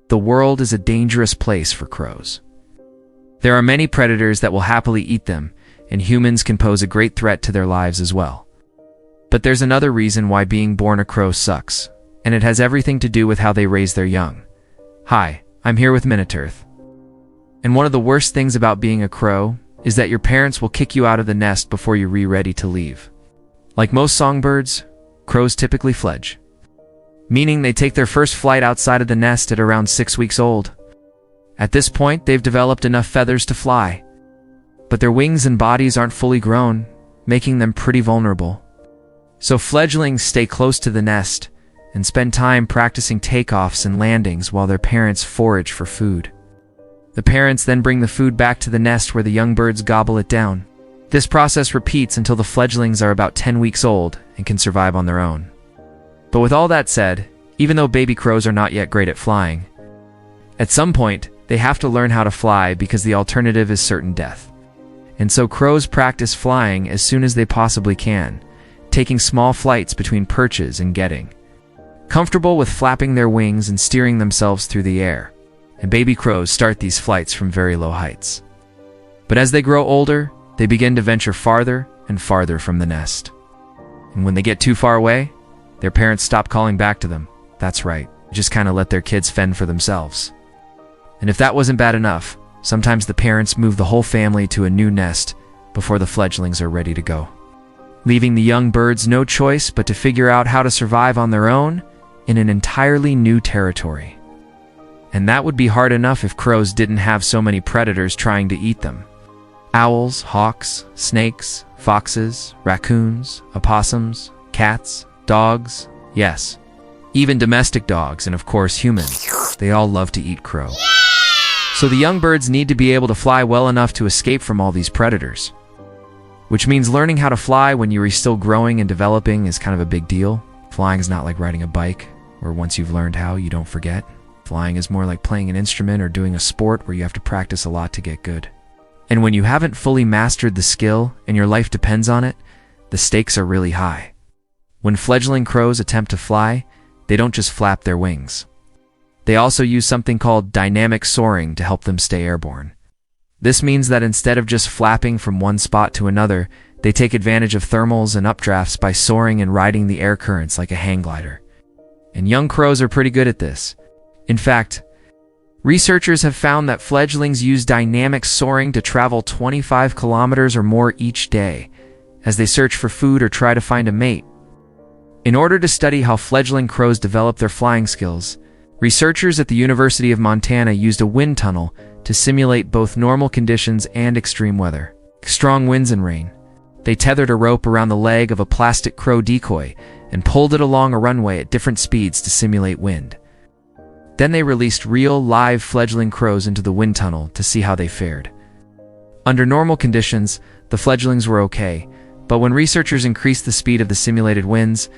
The world is a dangerous place for crows. There are many predators that will happily eat them, and humans can pose a great threat to their lives as well. But there's another reason why being born a crow sucks, and it has everything to do with how they raise their young. Hi, I'm here with Miniterth. And one of the worst things about being a crow is that your parents will kick you out of the nest before you're ready to leave. Like most songbirds, crows typically fledge, meaning they take their first flight outside of the nest at around 6 weeks old. At this point, they've developed enough feathers to fly, but their wings and bodies aren't fully grown, making them pretty vulnerable. So fledglings stay close to the nest and spend time practicing takeoffs and landings while their parents forage for food. The parents then bring the food back to the nest where the young birds gobble it down. This process repeats until the fledglings are about 10 weeks old and can survive on their own. But with all that said, even though baby crows are not yet great at flying, at some point, they have to learn how to fly because the alternative is certain death. And so crows practice flying as soon as they possibly can, taking small flights between perches and getting comfortable with flapping their wings and steering themselves through the air. And baby crows start these flights from very low heights. But as they grow older, they begin to venture farther and farther from the nest. And when they get too far away, their parents stop calling back to them. That's right, just kind of let their kids fend for themselves. And if that wasn't bad enough, sometimes the parents move the whole family to a new nest before the fledglings are ready to go, leaving the young birds no choice but to figure out how to survive on their own in an entirely new territory. And that would be hard enough if crows didn't have so many predators trying to eat them. Owls, hawks, snakes, foxes, raccoons, opossums, cats, dogs, yes, even domestic dogs and of course humans. They all love to eat crow. So the young birds need to be able to fly well enough to escape from all these predators. Which means learning how to fly when you are still growing and developing is kind of a big deal. Flying is not like riding a bike, where once you've learned how, you don't forget. Flying is more like playing an instrument or doing a sport where you have to practice a lot to get good. And when you haven't fully mastered the skill and your life depends on it, the stakes are really high. When fledgling crows attempt to fly, they don't just flap their wings. They also use something called dynamic soaring to help them stay airborne. This means that instead of just flapping from one spot to another, they take advantage of thermals and updrafts by soaring and riding the air currents like a hang glider. And young crows are pretty good at this. In fact, researchers have found that fledglings use dynamic soaring to travel 25 kilometers or more each day as they search for food or try to find a mate. In order to study how fledgling crows develop their flying skills, researchers at the University of Montana used a wind tunnel to simulate both normal conditions and extreme weather, strong winds and rain. They tethered a rope around the leg of a plastic crow decoy and pulled it along a runway at different speeds to simulate wind. Then they released real, live fledgling crows into the wind tunnel to see how they fared. Under normal conditions, the fledglings were okay, but when researchers increased the speed of the simulated winds,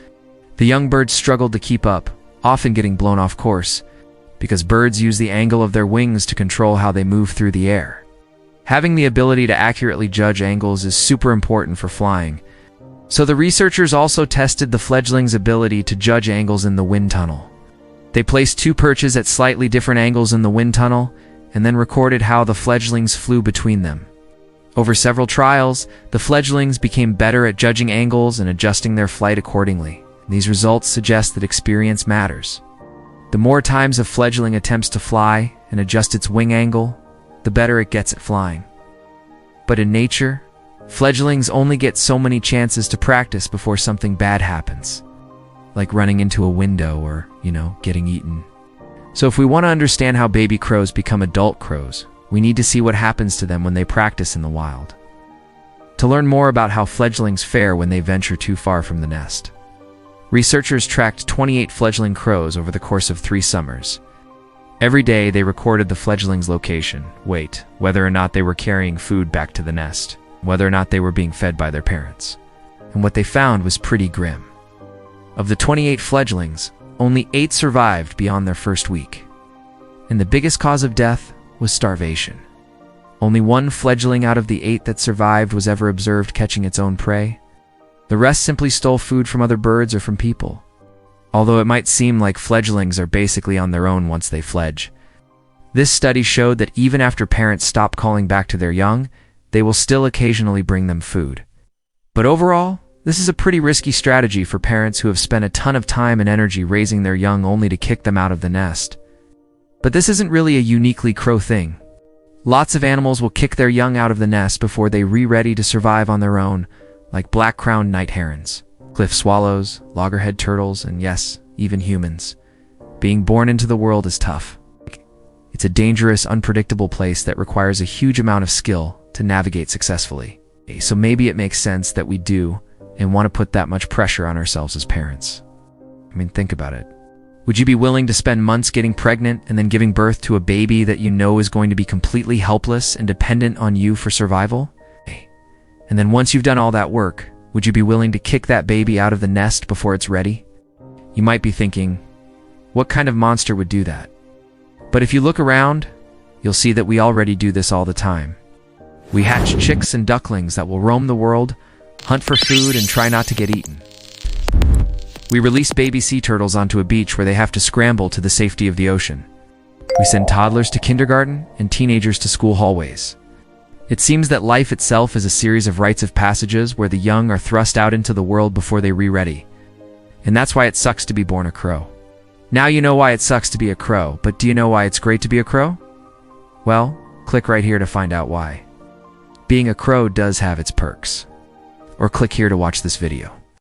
the young birds struggled to keep up, often getting blown off course, because birds use the angle of their wings to control how they move through the air. Having the ability to accurately judge angles is super important for flying, so the researchers also tested the fledglings' ability to judge angles in the wind tunnel. They placed 2 perches at slightly different angles in the wind tunnel, and then recorded how the fledglings flew between them. Over several trials, the fledglings became better at judging angles and adjusting their flight accordingly. These results suggest that experience matters. The more times a fledgling attempts to fly and adjust its wing angle, the better it gets at flying. But in nature, fledglings only get so many chances to practice before something bad happens, like running into a window or, getting eaten. So if we want to understand how baby crows become adult crows, we need to see what happens to them when they practice in the wild. To learn more about how fledglings fare when they venture too far from the nest, researchers tracked 28 fledgling crows over the course of 3 summers. Every day they recorded the fledglings' location, weight, whether or not they were carrying food back to the nest, whether or not they were being fed by their parents. And what they found was pretty grim. Of the 28 fledglings, only 8 survived beyond their first week. And the biggest cause of death was starvation. Only 1 fledgling out of the 8 that survived was ever observed catching its own prey. The rest simply stole food from other birds or from people. although it might seem like fledglings are basically on their own once they fledge. This study showed that even after parents stop calling back to their young, they will still occasionally bring them food. But overall, this is a pretty risky strategy for parents who have spent a ton of time and energy raising their young only to kick them out of the nest. But this isn't really a uniquely crow thing. Lots of animals will kick their young out of the nest before they re-ready to survive on their own, like black-crowned night herons, cliff swallows, loggerhead turtles, and yes, even humans. Being born into the world is tough. It's a dangerous, unpredictable place that requires a huge amount of skill to navigate successfully. So maybe it makes sense that we do and want to put that much pressure on ourselves as parents. I mean, think about it. Would you be willing to spend months getting pregnant and then giving birth to a baby that you know is going to be completely helpless and dependent on you for survival? And then once you've done all that work, would you be willing to kick that baby out of the nest before it's ready? You might be thinking, what kind of monster would do that? But if you look around, you'll see that we already do this all the time. We hatch chicks and ducklings that will roam the world, hunt for food, and try not to get eaten. We release baby sea turtles onto a beach where they have to scramble to the safety of the ocean. We send toddlers to kindergarten and teenagers to school hallways. It seems that life itself is a series of rites of passages where the young are thrust out into the world before they re-ready. And that's why it sucks to be born a crow. Now you know why it sucks to be a crow, but do you know why it's great to be a crow? Well, click right here to find out why. Being a crow does have its perks. Or click here to watch this video.